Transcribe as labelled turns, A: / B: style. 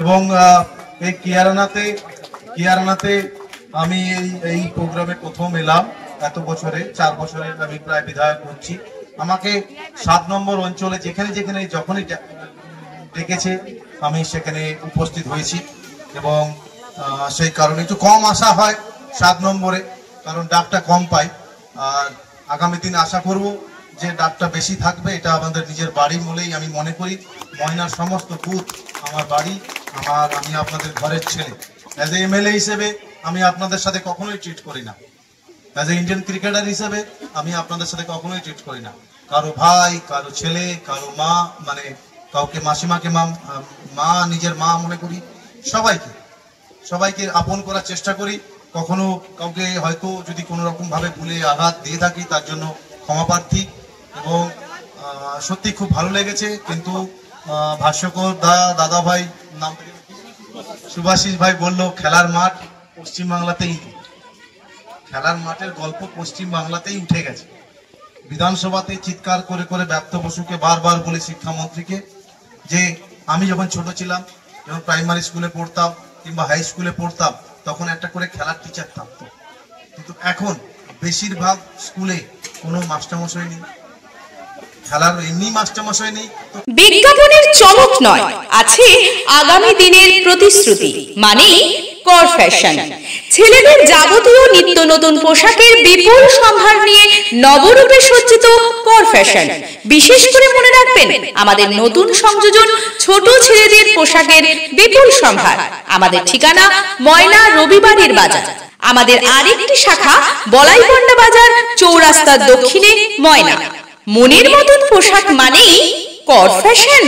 A: এবং এই কিয়ারানাতে আমি এই প্রোগ্রামে প্রথম এলাম। এত বছরে 4 বছরের আমি প্রায় বিধায়ক হচ্ছি। আমাকে 7 নম্বর অঞ্চলে যেখানে যখনই ডেকেছে আমি সেখানে উপস্থিত হয়েছি এবং সেই কারণে একটু কম আসা হয় 7 নম্বরে, কারণ ডাকটা কম পাই। আর আগামী দিন আশা করব যে ডাকটা বেশি থাকবে। এটা আমাদের নিজের বাড়ি বলেই আমি মনে করি। ময়নার সমস্ত বুথ আমার বাড়ি, আমি আপনাদের ঘরের ছেলে। অ্যাজ এ এমএলএ হিসেবে আমি আপনাদের সাথে কখনোই ট্রিট করি না। অ্যাজ এ ইন্ডিয়ান ক্রিকেটার হিসেবে আমি আপনাদের সাথে কখনোই ট্রিট করি না। কারো ভাই, কারো ছেলে, কারো মা, মানে কাউকে মাসিমাকে মা নিজের মা মনে করি। সবাইকে আপন করার চেষ্টা করি। কখনো কাউকে হয়তো যদি কোনো রকম ভাবে ভুলে আঘাত দিয়ে থাকি তার জন্য ক্ষমা প্রার্থী। এবং সত্যি খুব ভালো লেগেছে। কিন্তু ভাষ্যকর দাদা ভাই নাম সুভাষিস ভাই বলল খেলার মাঠ পশ্চিমবাংলাতেই, খেলার মাঠের গল্প পশ্চিমবাংলাতেই উঠে গেছে। বিধানসভাতে চিৎকার করে করে ব্যক্ত বসুকে বারবার বলে শিক্ষামন্ত্রীকে যে আমি যখন ছোট ছিলাম, যখন প্রাইমারি স্কুলে পড়তাম কিংবা হাই স্কুলে পড়তাম, তখন একটা করে খেলার টিচার থাকতো। কিন্তু এখন বেশিরভাগ স্কুলে কোনো মাস্টারমশাই নেই, খেলার এমনি মাস্টারমশাই নেই।
B: বিজ্ঞাপনের চমক নয়, আছে আগামী দিনের প্রতিশ্রুতি, মানে কর ফ্যাশন। ছেলেদের যাবতীয় নিত্য নতুন পোশাকের বিপুল সম্ভার নিয়ে নবরূপে সজ্জিত কর ফ্যাশন। বিশেষ করে মনে রাখবেন আমাদের নতুন সংযোজন ছোট ছেলেদের পোশাকের বিপুল সম্ভার। আমাদের ঠিকানা ময়না রবিবারের বাজার। আমাদের আরেকটি শাখা বলাইপন্ডা বাজার চৌরাস্তার দক্ষিণে ময়না। মনের মতন পোশাক মানেই কর ফ্যাশন।